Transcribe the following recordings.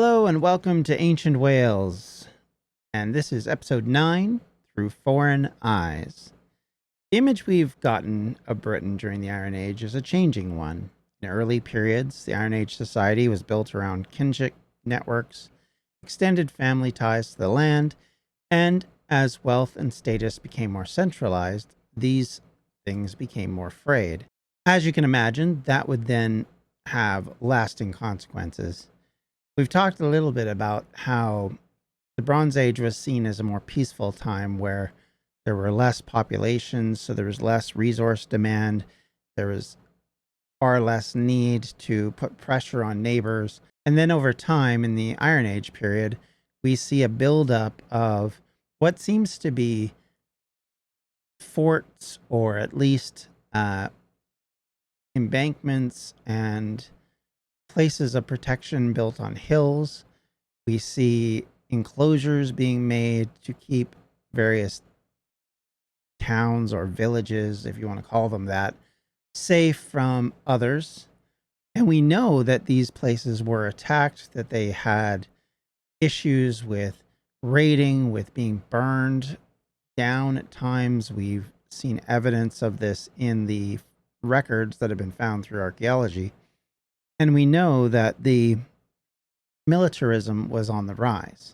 Hello and welcome to Ancient Wales, and this is episode 9, Through Foreign Eyes. The image we've gotten of Britain during the Iron Age is a changing one. In early periods, the Iron Age society was built around kinship networks, extended family ties to the land, and as wealth and status became more centralized, these things became more frayed. As you can imagine, that would then have lasting consequences. We've talked a little bit about how the Bronze Age was seen as a more peaceful time where there were less populations, so there was less resource demand, there was far less need to put pressure on neighbors. And then over time, in the Iron Age period, we see a buildup of what seems to be forts, or at least embankments and places of protection built on hills. We see enclosures being made to keep various towns or villages, if you want to call them that, safe from others. And we know that these places were attacked, that they had issues with raiding, with being burned down at times. We've seen evidence of this in the records that have been found through archaeology. And we know that the militarism was on the rise.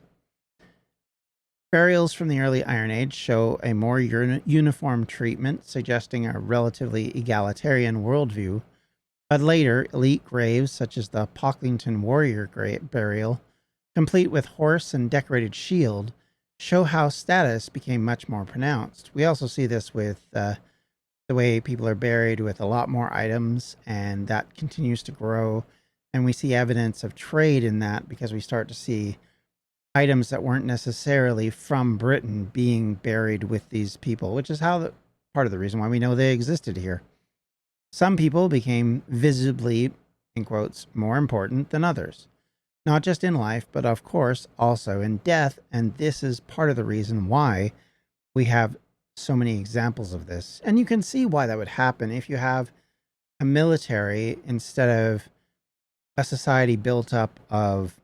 Burials from the early Iron Age show a more uniform treatment, suggesting a relatively egalitarian worldview. But later, elite graves, such as the Pocklington warrior burial, complete with horse and decorated shield, show how status became much more pronounced. We also see this with the way people are buried with a lot more items, and that continues to grow. And we see evidence of trade in that because we start to see items that weren't necessarily from Britain being buried with these people, which is part of the reason why we know they existed here. Some people became visibly, in quotes, more important than others, not just in life, but of course also in death. And this is part of the reason why we have so many examples of this. And you can see why that would happen if you have a military instead of a society built up of,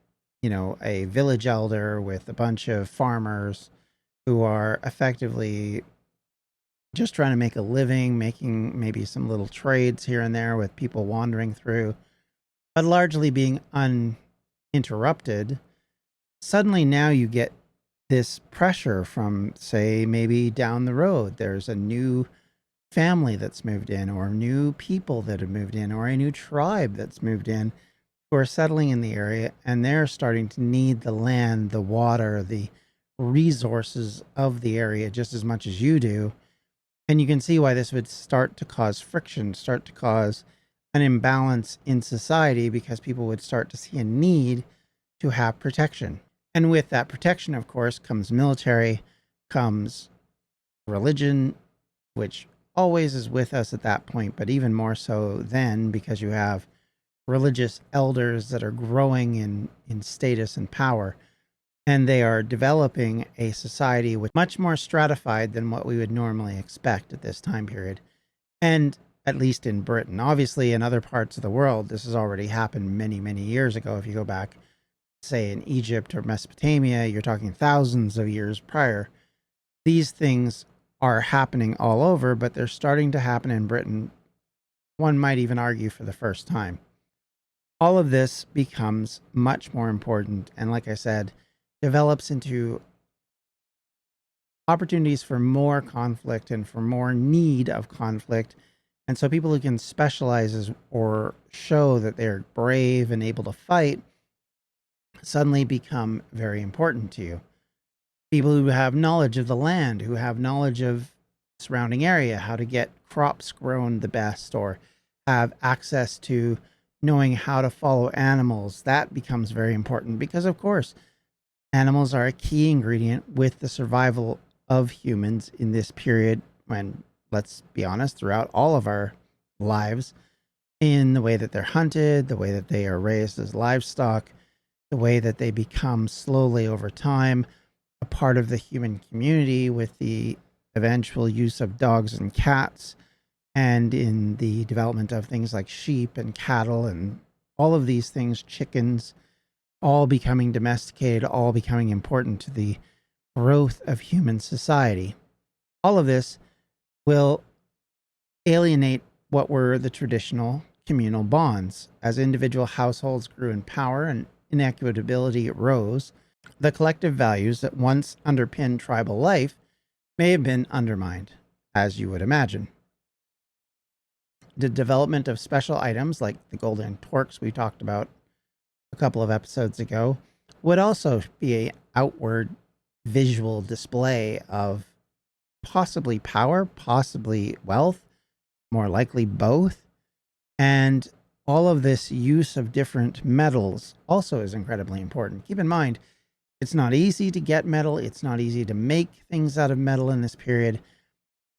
a village elder with a bunch of farmers who are effectively just trying to make a living, making maybe some little trades here and there with people wandering through, but largely being uninterrupted. Suddenly now you get this pressure from, say, maybe down the road, there's a new family that's moved in, or new people that have moved in, or a new tribe that's moved in, who are settling in the area, and they're starting to need the land, the water, the resources of the area just as much as you do. And you can see why this would start to cause friction, start to cause an imbalance in society, because people would start to see a need to have protection. And with that protection, of course, comes military, comes religion, which always is with us at that point, but even more so then, because you have religious elders that are growing in status and power, and they are developing a society with much more stratified than what we would normally expect at this time period. And at least in Britain. Obviously, in other parts of the world, this has already happened many, many years ago. If you go back, say, in Egypt or Mesopotamia, you're talking thousands of years prior. These things are happening all over, but they're starting to happen in Britain, one might even argue, for the first time. All of this becomes much more important, and like I said, develops into opportunities for more conflict and for more need of conflict. And so people who can specialize or show that they're brave and able to fight suddenly become very important to you. People who have knowledge of the land, who have knowledge of surrounding area, how to get crops grown the best, or have access to knowing how to follow animals, that becomes very important because, of course, animals are a key ingredient with the survival of humans in this period when, let's be honest, throughout all of our lives, in the way that they're hunted, the way that they are raised as livestock, the way that they become slowly over time a part of the human community with the eventual use of dogs and cats, and in the development of things like sheep and cattle and all of these things, chickens, all becoming domesticated, all becoming important to the growth of human society. All of this will alienate what were the traditional communal bonds. As individual households grew in power and inequitability rose, the collective values that once underpinned tribal life may have been undermined, as you would imagine. The development of special items like the golden torques we talked about a couple of episodes ago would also be an outward visual display of possibly power, possibly wealth, more likely both. And all of this use of different metals also is incredibly important. Keep in mind, it's not easy to get metal. It's not easy to make things out of metal in this period.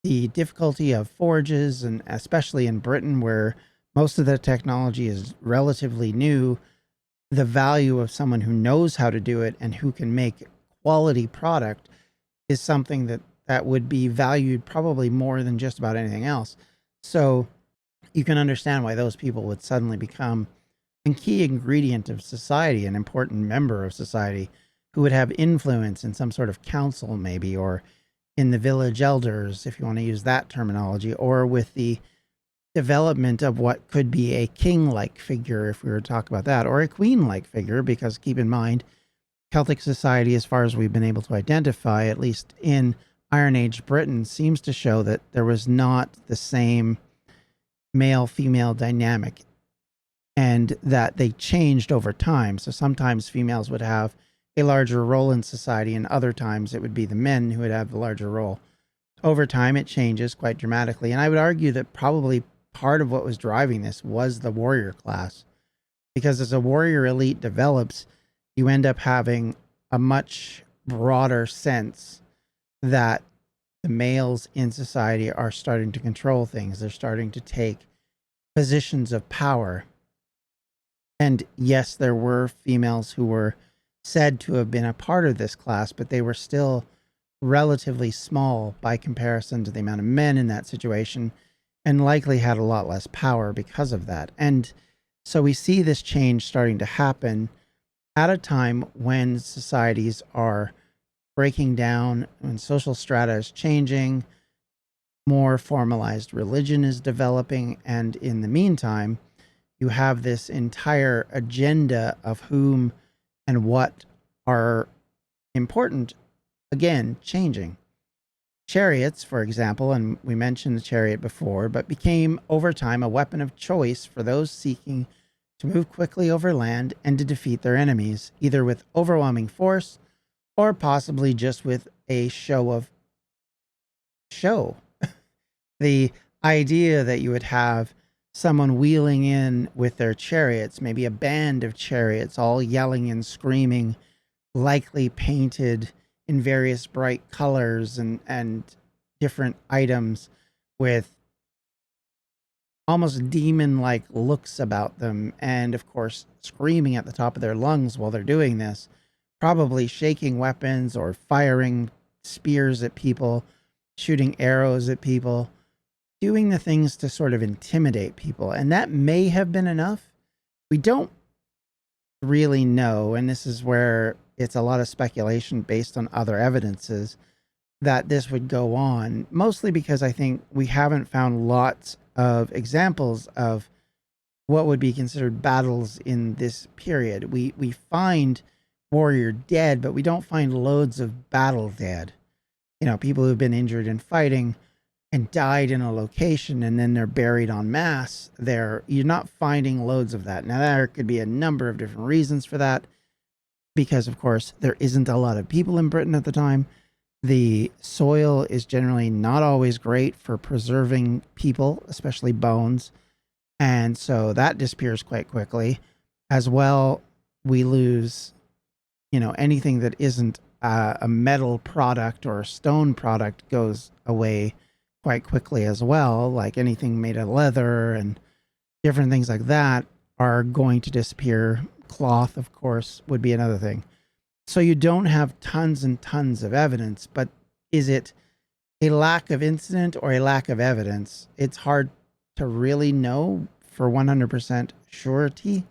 The difficulty of forges, and especially in Britain, where most of the technology is relatively new, the value of someone who knows how to do it and who can make quality product is something that would be valued probably more than just about anything else. So you can understand why those people would suddenly become a key ingredient of society, an important member of society who would have influence in some sort of council, maybe, or in the village elders, if you want to use that terminology, or with the development of what could be a king-like figure, if we were to talk about that, or a queen-like figure, because keep in mind, Celtic society, as far as we've been able to identify, at least in Iron Age Britain, seems to show that there was not the same male-female dynamic, and that they changed over time. So sometimes females would have a larger role in society, and other times it would be the men who would have the larger role. Over time, it changes quite dramatically, and I would argue that probably part of what was driving this was the warrior class, because as a warrior elite develops, you end up having a much broader sense that the males in society are starting to control things. They're starting to take positions of power. And yes, there were females who were said to have been a part of this class, but they were still relatively small by comparison to the amount of men in that situation, and likely had a lot less power because of that. And so we see this change starting to happen at a time when societies are breaking down, when social strata is changing, more formalized religion is developing, and in the meantime, you have this entire agenda of whom and what are important, again, changing. Chariots, for example, and we mentioned the chariot before, but became over time a weapon of choice for those seeking to move quickly over land and to defeat their enemies, either with overwhelming force or possibly just with a show. The idea that you would have someone wheeling in with their chariots, maybe a band of chariots, all yelling and screaming, likely painted in various bright colors and different items with almost demon-like looks about them, and of course screaming at the top of their lungs while they're doing this, probably shaking weapons or firing spears at people, shooting arrows at people, doing the things to sort of intimidate people. And that may have been enough. We don't really know, and this is where it's a lot of speculation based on other evidences, that this would go on, mostly because I think we haven't found lots of examples of what would be considered battles in this period. We find warrior dead, but we don't find loads of battle dead. You know, people who've been injured in fighting and died in a location and then they're buried en masse there. You're not finding loads of that. Now, there could be a number of different reasons for that, because of course there isn't a lot of people in Britain at the time. The soil is generally not always great for preserving people, especially bones. And so that disappears quite quickly. As well, we lose, anything that isn't a metal product or a stone product goes away quite quickly as well. Like anything made of leather and different things like that are going to disappear. Cloth, of course, would be another thing. So you don't have tons and tons of evidence, but is it a lack of incident or a lack of evidence? It's hard to really know for 100% surety,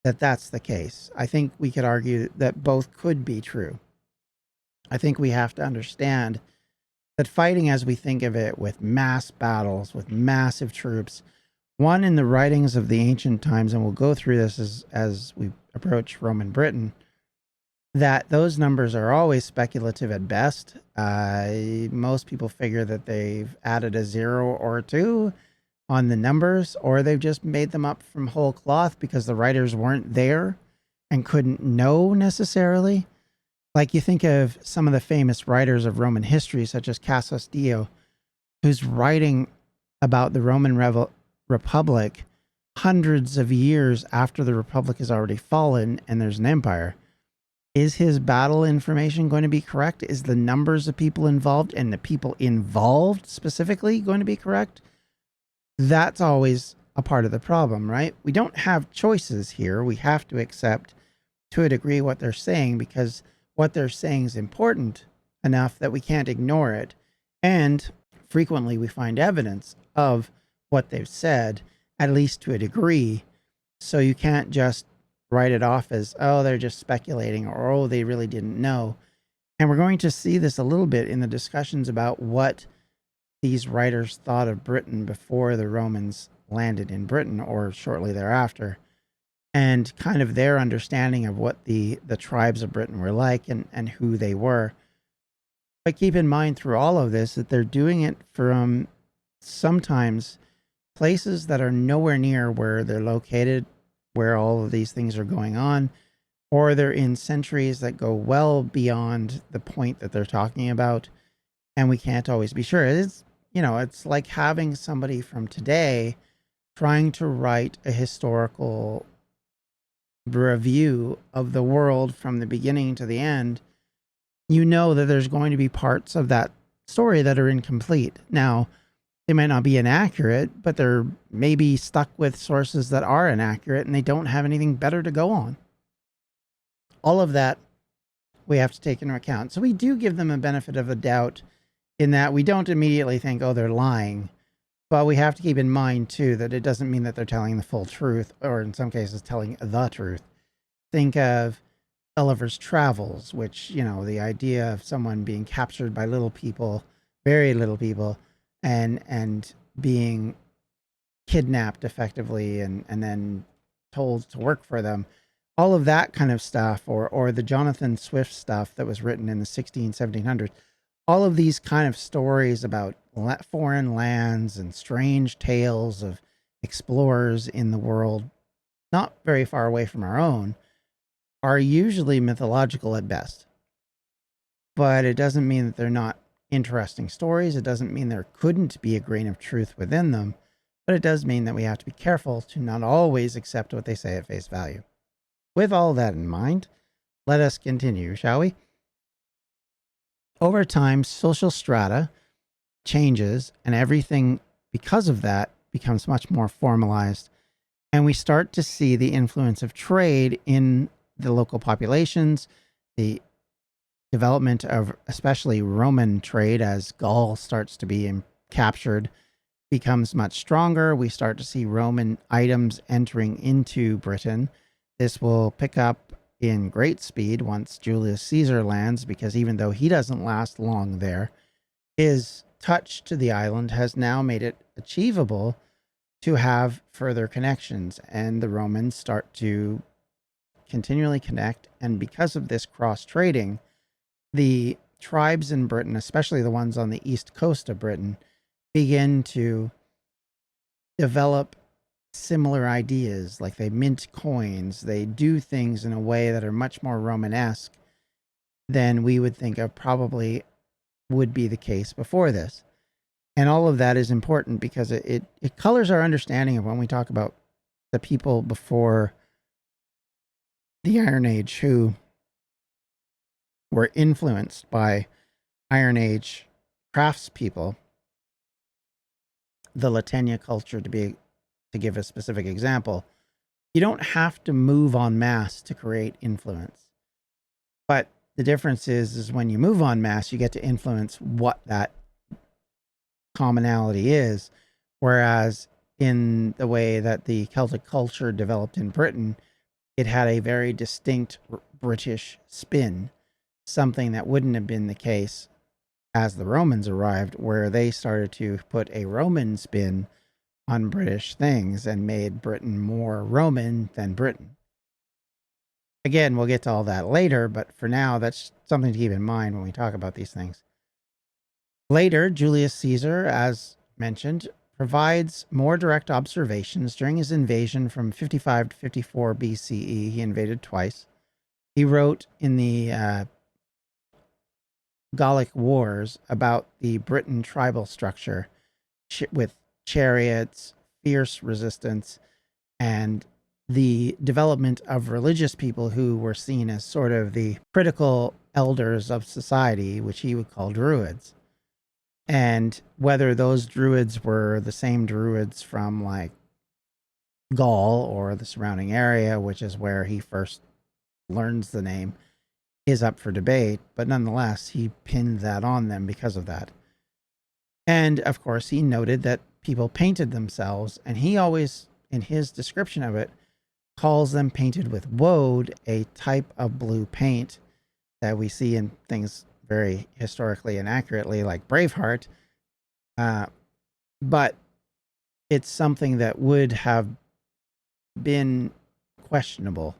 that that's the case. I think we could argue that both could be true. I think we have to understand that fighting as we think of it, with mass battles, with massive troops, one, in the writings of the ancient times, and we'll go through this as we approach Roman Britain, that those numbers are always speculative at best. Most people figure that they've added a zero or two on the numbers, or they've just made them up from whole cloth because the writers weren't there and couldn't know necessarily. Like, you think of some of the famous writers of Roman history, such as Cassius Dio, who's writing about the Roman Republic hundreds of years after the Republic has already fallen and there's an empire. Is his battle information going to be correct? Is the numbers of people involved and the people involved specifically going to be correct? That's always a part of the problem, right? We don't have choices here. We have to accept to a degree what they're saying, because what they're saying is important enough that we can't ignore it. And frequently we find evidence of what they've said, at least to a degree. So you can't just write it off as, oh, they're just speculating, or, oh, they really didn't know. And we're going to see this a little bit in the discussions about what these writers thought of Britain before the Romans landed in Britain or shortly thereafter, and kind of their understanding of what the tribes of Britain were like and who they were. But keep in mind through all of this that they're doing it from sometimes places that are nowhere near where they're located, where all of these things are going on, or they're in centuries that go well beyond the point that they're talking about, and we can't always be sure. It's like having somebody from today trying to write a historical review of the world from the beginning to the end. You know that there's going to be parts of that story that are incomplete. Now, they might not be inaccurate, but they're maybe stuck with sources that are inaccurate and they don't have anything better to go on. All of that we have to take into account. So we do give them a benefit of a doubt in that we don't immediately think, oh, they're lying. But we have to keep in mind, too, that it doesn't mean that they're telling the full truth, or in some cases, telling the truth. Think of Gulliver's Travels, which, the idea of someone being captured by little people, very little people, and being kidnapped effectively and then told to work for them. All of that kind of stuff, or the Jonathan Swift stuff that was written in the 1700s. All of these kind of stories about foreign lands and strange tales of explorers in the world, not very far away from our own, are usually mythological at best. But it doesn't mean that they're not interesting stories. It doesn't mean there couldn't be a grain of truth within them. But it does mean that we have to be careful to not always accept what they say at face value. With all that in mind, let us continue, shall we? Over time, social strata changes, and everything, because of that, becomes much more formalized. And we start to see the influence of trade in the local populations, the development of especially Roman trade as Gaul starts to be captured becomes much stronger. We start to see Roman items entering into Britain. This will pick up in great speed once Julius Caesar lands, because even though he doesn't last long there, his touch to the island has now made it achievable to have further connections, and the Romans start to continually connect. And because of this cross trading, the tribes in Britain, especially the ones on the east coast of Britain, begin to develop similar ideas. Like, they mint coins, they do things in a way that are much more Romanesque than we would think of probably would be the case before this. And all of that is important because it colors our understanding of when we talk about the people before the Iron Age who were influenced by Iron Age craftspeople, the Latenia culture to give a specific example. You don't have to move en masse to create influence. But the difference is when you move en masse, you get to influence what that commonality is. Whereas in the way that the Celtic culture developed in Britain, it had a very distinct British spin, something that wouldn't have been the case as the Romans arrived, where they started to put a Roman spin on British things and made Britain more Roman than Britain. Again, we'll get to all that later, but for now, that's something to keep in mind when we talk about these things. Later, Julius Caesar, as mentioned, provides more direct observations during his invasion from 55 to 54 BCE. He invaded twice. He wrote in the Gallic Wars about the Briton tribal structure with chariots, fierce resistance, and the development of religious people who were seen as sort of the critical elders of society, which he would call druids. And whether those druids were the same druids from like Gaul or the surrounding area, which is where he first learns the name, is up for debate. But nonetheless, he pinned that on them because of that. And of course, he noted that people painted themselves, and he always, in his description of it, calls them painted with woad, a type of blue paint that we see in things very historically and accurately, like Braveheart. But it's something that would have been questionable.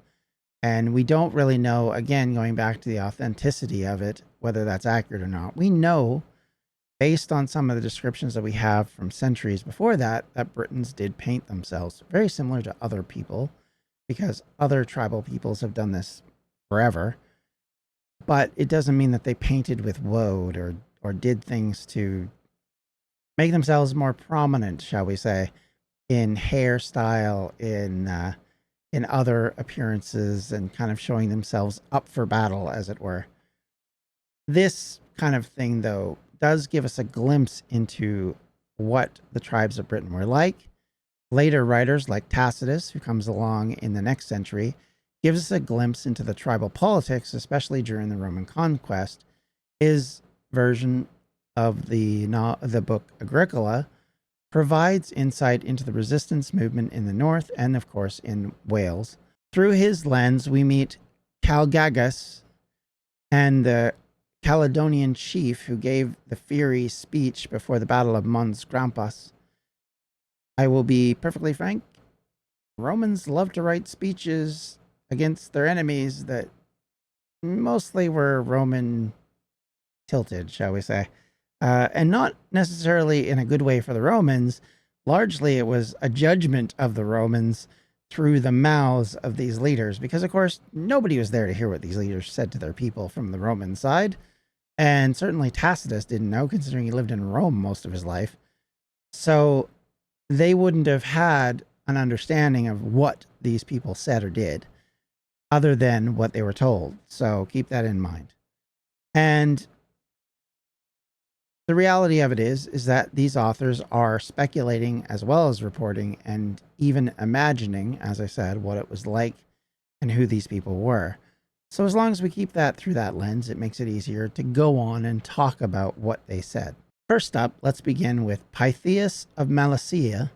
And we don't really know, again, going back to the authenticity of it, whether that's accurate or not. We know, based on some of the descriptions that we have from centuries before that, that Britons did paint themselves, very similar to other people, because other tribal peoples have done this forever. But it doesn't mean that they painted with woad or did things to make themselves more prominent, shall we say, in hairstyle, in other appearances, and kind of showing themselves up for battle, as it were. This kind of thing, though, does give us a glimpse into what the tribes of Britain were like. Later writers like Tacitus, who comes along in the next century, gives us a glimpse into the tribal politics, especially during the Roman conquest. His version of the book Agricola provides insight into the resistance movement in the north and, of course, in Wales. Through his lens, we meet Calgagus and the Caledonian chief who gave the fiery speech before the Battle of Mons Grampas. I will be perfectly frank, Romans love to write speeches against their enemies that mostly were Roman tilted, shall we say. And not necessarily in a good way for the Romans. Largely, it was a judgment of the Romans through the mouths of these leaders, because, of course, nobody was there to hear what these leaders said to their people from the Roman side. And certainly Tacitus didn't know, considering he lived in Rome most of his life. So they wouldn't have had an understanding of what these people said or did, other than what they were told. So keep that in mind. And the reality of it is that these authors are speculating as well as reporting and even imagining, as I said, what it was like and who these people were. So as long as we keep that through that lens, it makes it easier to go on and talk about what they said. First up, let's begin with Pytheas of Malacia,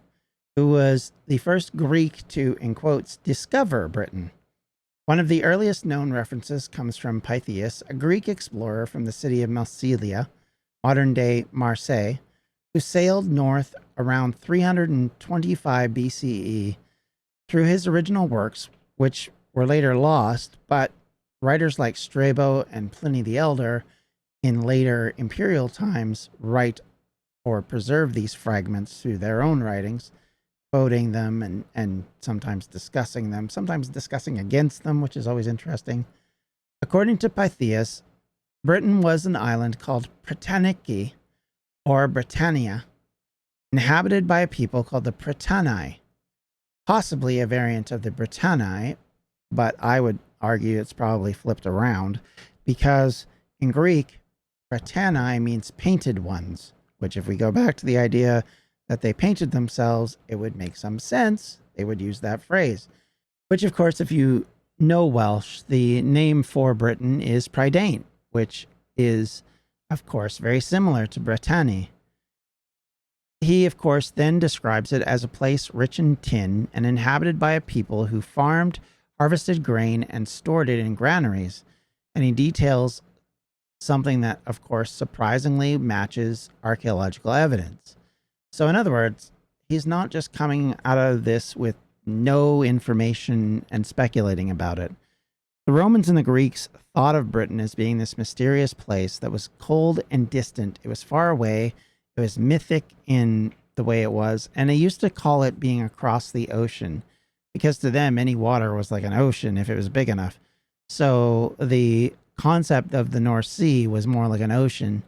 who was the first Greek to, in quotes, discover Britain. One of the earliest known references comes from Pytheas, a Greek explorer from the city of Massilia, modern-day Marseille, who sailed north around 325 BCE. Through his original works, which were later lost, but writers like Strabo and Pliny the Elder in later imperial times write or preserve these fragments through their own writings, quoting them and sometimes discussing them, sometimes discussing against them, which is always interesting. According to Pytheas, Britain was an island called Britannici, or Britannia, inhabited by a people called the Britanni, possibly a variant of the Britanni, but I would argue it's probably flipped around, because in Greek, Britanni means painted ones, which if we go back to the idea that they painted themselves, it would make some sense. They would use that phrase, which of course, if you know Welsh, the name for Britain is Prydain, which is, of course, very similar to Britanni. He, of course, then describes it as a place rich in tin and inhabited by a people who farmed, harvested grain and stored it in granaries. And he details something that, of course, surprisingly matches archaeological evidence. So, in other words, he's not just coming out of this with no information and speculating about it. The Romans and the Greeks thought of Britain as being this mysterious place that was cold and distant. It was far away. It was mythic in the way it was. And they used to call it being across the ocean because to them, any water was like an ocean if it was big enough. So the concept of the North Sea was more like an ocean.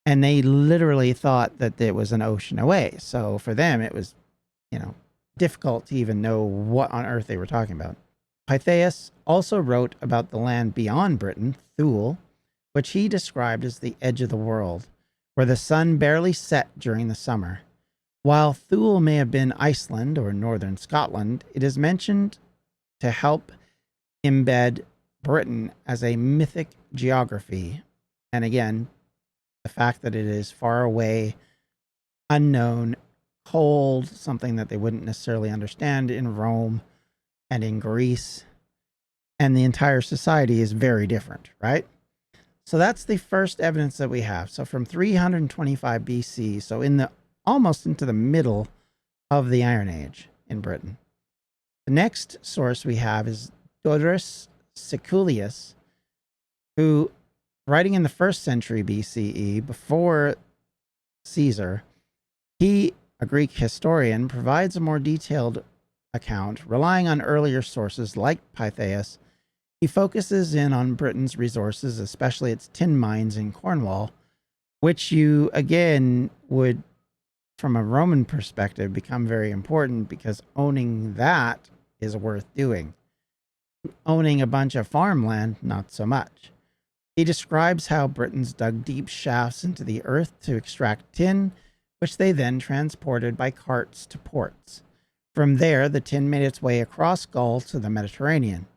And they literally thought that it was an ocean away. So for them, it was, difficult to even know what on earth they were talking about. Pytheas also wrote about the land beyond Britain, Thule, which he described as the edge of the world, where the sun barely set during the summer. While Thule may have been Iceland or northern Scotland, it is mentioned to help embed Britain as a mythic geography. And again, the fact that it is far away, unknown, cold, something that they wouldn't necessarily understand in Rome and in Greece, and the entire society is very different, right? So that's the first evidence that we have. So from 325 BC, so almost into the middle of the Iron Age in Britain. The next source we have is Diodorus Siculus, who, writing in the 1st century BCE, before Caesar, he, a Greek historian, provides a more detailed account, relying on earlier sources like Pytheas. He focuses in on Britain's resources, especially its tin mines in Cornwall, which you, again, would, from a Roman perspective, become very important because owning that is worth doing. Owning a bunch of farmland, not so much. He describes how Britons dug deep shafts into the earth to extract tin, which they then transported by carts to ports. From there, the tin made its way across Gaul to the Mediterranean.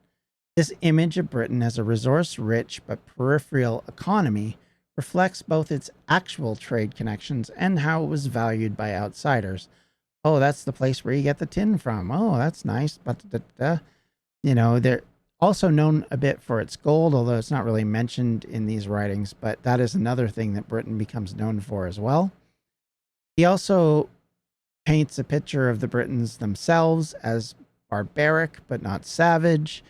This image of Britain as a resource-rich but peripheral economy reflects both its actual trade connections and how it was valued by outsiders. Oh, that's the place where you get the tin from. Oh, that's nice. But they're also known a bit for its gold, although it's not really mentioned in these writings, but that is another thing that Britain becomes known for as well. He also paints a picture of the Britons themselves as barbaric but not savage.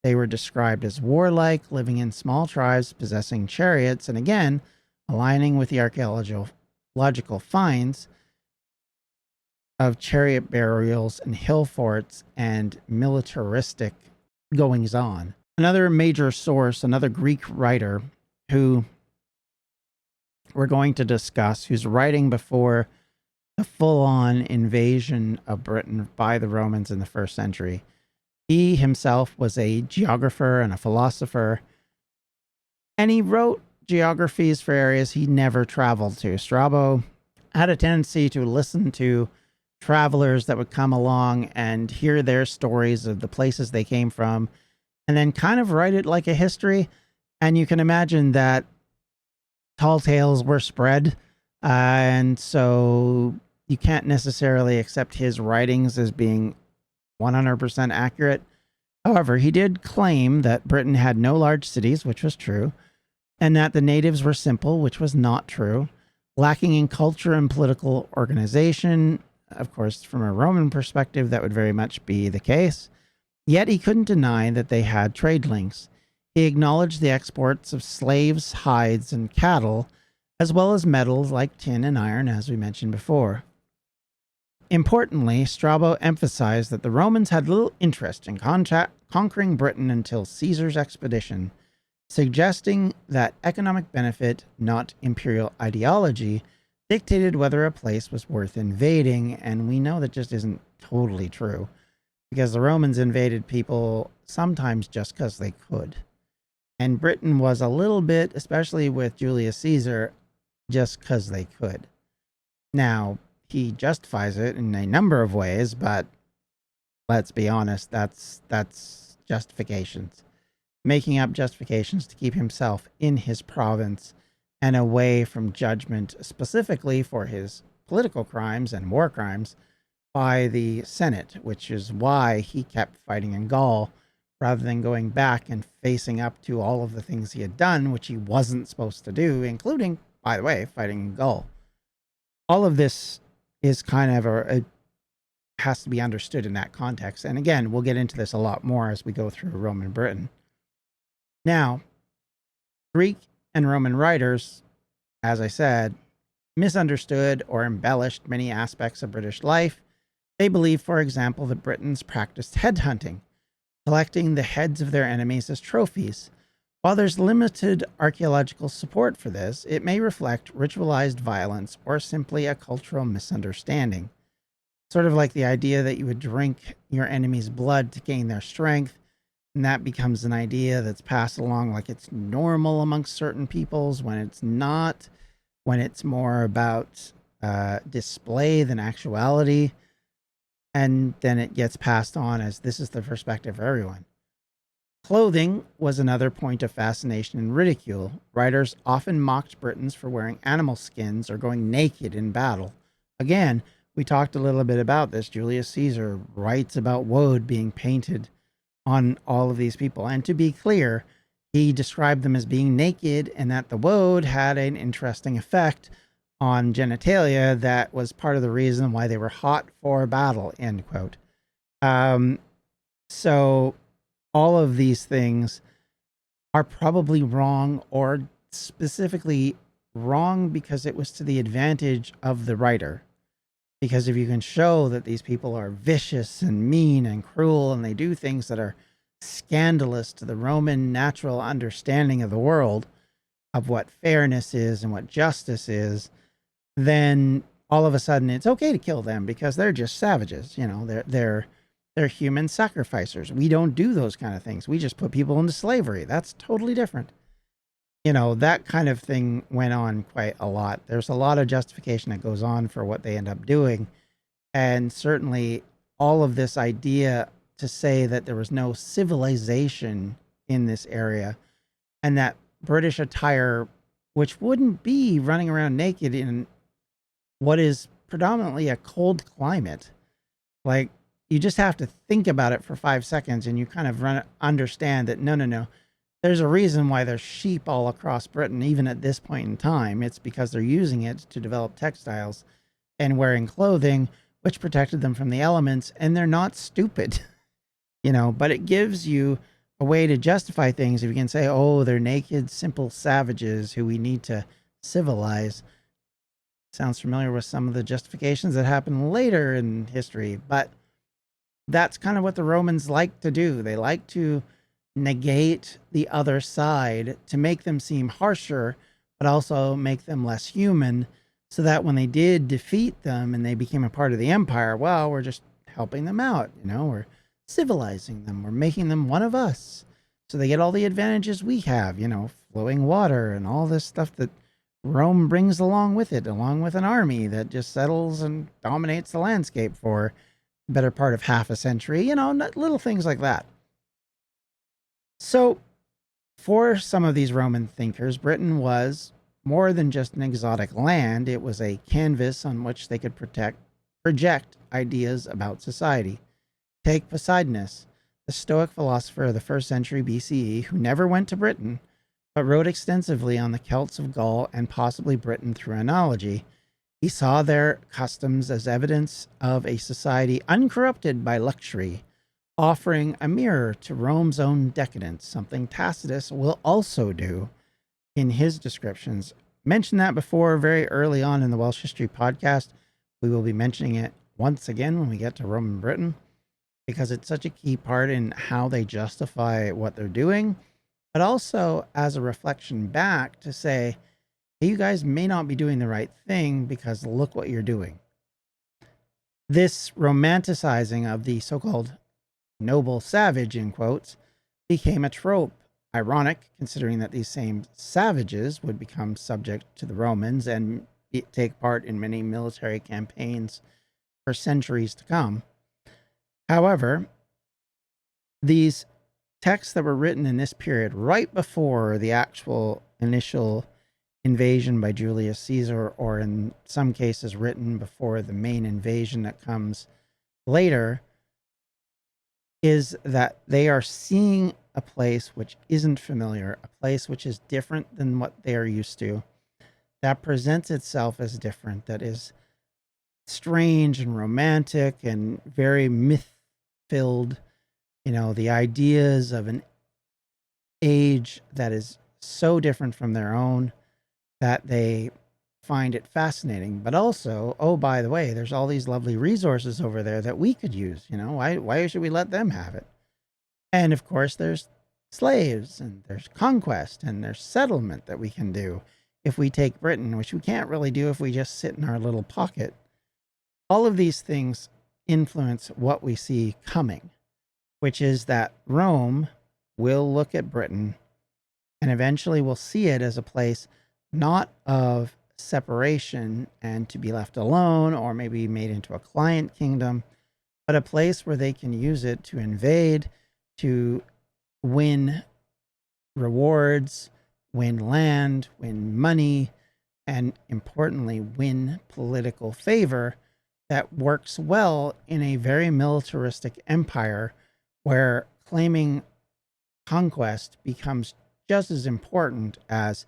They were described as warlike, living in small tribes, possessing chariots, and again, aligning with the archaeological finds of chariot burials and hill forts and militaristic goings on. Another major source, another Greek writer who we're going to discuss, who's writing before the full-on invasion of Britain by the Romans in the 1st century. He himself was a geographer and a philosopher, and he wrote geographies for areas he never traveled to. Strabo had a tendency to listen to travelers that would come along and hear their stories of the places they came from, and then kind of write it like a history. And you can imagine that tall tales were spread, and so you can't necessarily accept his writings as being 100% accurate. However, he did claim that Britain had no large cities, which was true, and that the natives were simple, which was not true, lacking in culture and political organization. Of course, from a Roman perspective, that would very much be the case. Yet he couldn't deny that they had trade links. He acknowledged the exports of slaves, hides, and cattle, as well as metals like tin and iron, as we mentioned before. Importantly, Strabo emphasized that the Romans had little interest in conquering Britain until Caesar's expedition, suggesting that economic benefit, not imperial ideology, dictated whether a place was worth invading, and we know that just isn't totally true, because the Romans invaded people sometimes just because they could. And Britain was a little bit, especially with Julius Caesar, just because they could. Now, he justifies it in a number of ways, but let's be honest, that's justifications. Making up justifications to keep himself in his province and away from judgment, specifically for his political crimes and war crimes by the Senate, which is why he kept fighting in Gaul rather than going back and facing up to all of the things he had done, which he wasn't supposed to do, including, by the way, fighting in Gaul. All of this is kind of has to be understood in that context. And again, we'll get into this a lot more as we go through Roman Britain. Now, Greek and Roman writers, as I said, misunderstood or embellished many aspects of British life. They believe, for example, that Britons practiced headhunting, collecting the heads of their enemies as trophies. While there's limited archaeological support for this, it may reflect ritualized violence or simply a cultural misunderstanding. Sort of like the idea that you would drink your enemy's blood to gain their strength, and that becomes an idea that's passed along like it's normal amongst certain peoples when it's not, when it's more about display than actuality. And then it gets passed on as this is the perspective for everyone. Clothing was another point of fascination and ridicule. Writers often mocked Britons for wearing animal skins or going naked in battle. Again, we talked a little bit about this. Julius Caesar writes about woad being painted on all of these people. And to be clear, he described them as being naked and that the woad had an interesting effect on genitalia that was part of the reason why they were hot for battle, end quote. So all of these things are probably wrong, or specifically wrong because it was to the advantage of the writer. Because if you can show that these people are vicious and mean and cruel and they do things that are scandalous to the Roman natural understanding of the world, of what fairness is and what justice is, then all of a sudden it's okay to kill them because they're just savages. You know, they're human sacrificers. We don't do those kind of things. We just put people into slavery. That's totally different. You know, that kind of thing went on quite a lot. There's a lot of justification that goes on for what they end up doing. And certainly all of this idea to say that there was no civilization in this area and that British attire, which wouldn't be running around naked in what is predominantly a cold climate. Like, you just have to think about it for 5 seconds and you kind of understand that no. There's a reason why there's sheep all across Britain, even at this point in time. It's because they're using it to develop textiles and wearing clothing, which protected them from the elements. And they're not stupid, you know, but it gives you a way to justify things. If you can say, oh, they're naked, simple savages who we need to civilize. Sounds familiar with some of the justifications that happen later in history, but that's kind of what the Romans like to do. They like to negate the other side to make them seem harsher, but also make them less human, so that when they did defeat them and they became a part of the empire, well, we're just helping them out. You know, we're civilizing them. We're making them one of us. So they get all the advantages we have, you know, flowing water and all this stuff that Rome brings along with it, along with an army that just settles and dominates the landscape for the better part of half a century, you know, little things like that. So for some of these Roman thinkers, Britain was more than just an exotic land. It was a canvas on which they could project ideas about society. Take Poseidonus, the Stoic philosopher of the 1st century BCE, who never went to Britain, but wrote extensively on the Celts of Gaul and possibly Britain through analogy. He saw their customs as evidence of a society uncorrupted by luxury, offering a mirror to Rome's own decadence, something Tacitus will also do in his descriptions. Mentioned that before very early on in the Welsh History podcast. We will be mentioning it once again when we get to Roman Britain, because it's such a key part in how they justify what they're doing, but also as a reflection back to say, hey, you guys may not be doing the right thing because look what you're doing. This romanticizing of the so-called noble savage, in quotes, became a trope. Ironic, considering that these same savages would become subject to the Romans and take part in many military campaigns for centuries to come. However, these texts that were written in this period, right before the actual initial invasion by Julius Caesar, or in some cases written before the main invasion that comes later, is that they are seeing a place which isn't familiar, a place which is different than what they are used to, that presents itself as different, that is strange and romantic and very myth filled. The ideas of an age that is so different from their own that they find it fascinating. But also, oh, by the way, there's all these lovely resources over there that we could use. Why should we let them have it? And of course, there's slaves and there's conquest and there's settlement that we can do if we take Britain, which we can't really do if we just sit in our little pocket. All of these things influence what we see coming, which is that Rome will look at Britain and eventually will see it as a place not of separation and to be left alone or maybe made into a client kingdom, but a place where they can use it to invade, to win rewards, win land, win money, and importantly, win political favor that works well in a very militaristic empire where claiming conquest becomes just as important as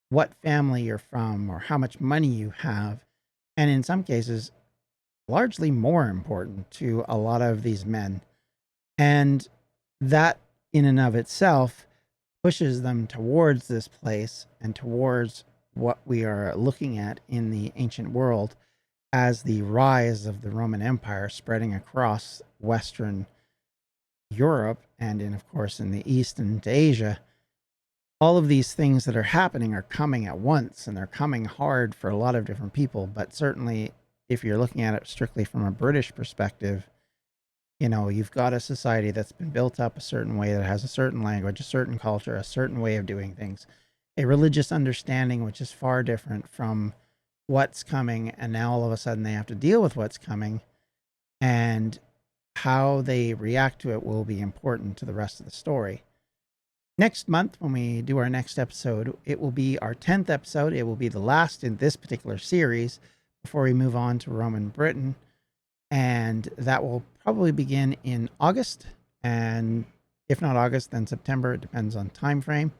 what family you're from or how much money you have. And in some cases, largely more important to a lot of these men. And that in and of itself pushes them towards this place and towards what we are looking at in the ancient world as the rise of the Roman Empire spreading across Western Europe and of course, in the East and into Asia. All of these things that are happening are coming at once, and they're coming hard for a lot of different people. But certainly, if you're looking at it strictly from a British perspective, you've got a society that's been built up a certain way, that has a certain language, a certain culture, a certain way of doing things, a religious understanding which is far different from what's coming. And now all of a sudden they have to deal with what's coming, and how they react to it will be important to the rest of the story. Next month, when we do our next episode, it will be our 10th episode. It will be the last in this particular series before we move on to Roman Britain. And that will probably begin in August. And if not August, then September. It depends on time frame.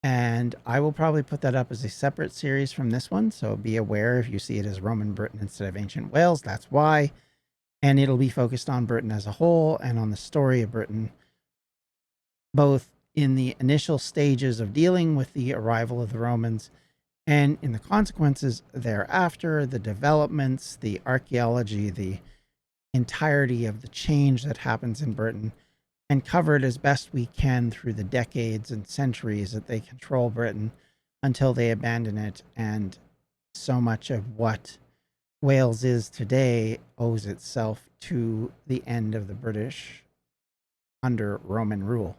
And I will probably put that up as a separate series from this one. So be aware if you see it as Roman Britain instead of ancient Wales, that's why. And it'll be focused on Britain as a whole and on the story of Britain, both in the initial stages of dealing with the arrival of the Romans and in the consequences thereafter, the developments, the archaeology, the entirety of the change that happens in Britain, and cover it as best we can through the decades and centuries that they control Britain until they abandon it. And so much of what Wales is today owes itself to the end of the British under Roman rule.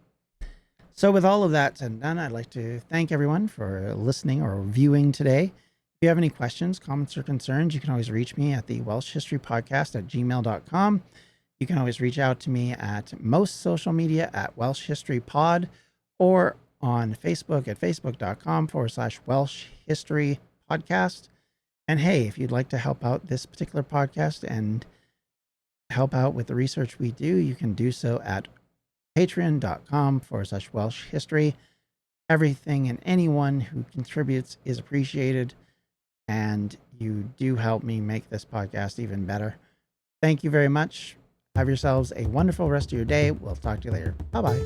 So with all of that said and done, I'd like to thank everyone for listening or viewing today. If you have any questions, comments, or concerns, you can always reach me at the Welsh History Podcast at gmail.com. You can always reach out to me at most social media at Welsh History Pod, or on Facebook at facebook.com/Welsh History Podcast. And hey, if you'd like to help out this particular podcast and help out with the research we do, you can do so at patreon.com/Welsh History. Everything and anyone who contributes is appreciated, and you do help me make this podcast even better. Thank you very much. Have yourselves a wonderful rest of your day. We'll talk to you later. Bye-bye.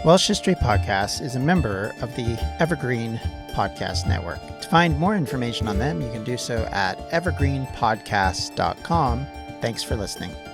Welsh History Podcast is a member of the Evergreen Podcast Network. To find more information on them, you can do so at evergreenpodcasts.com. Thanks for listening.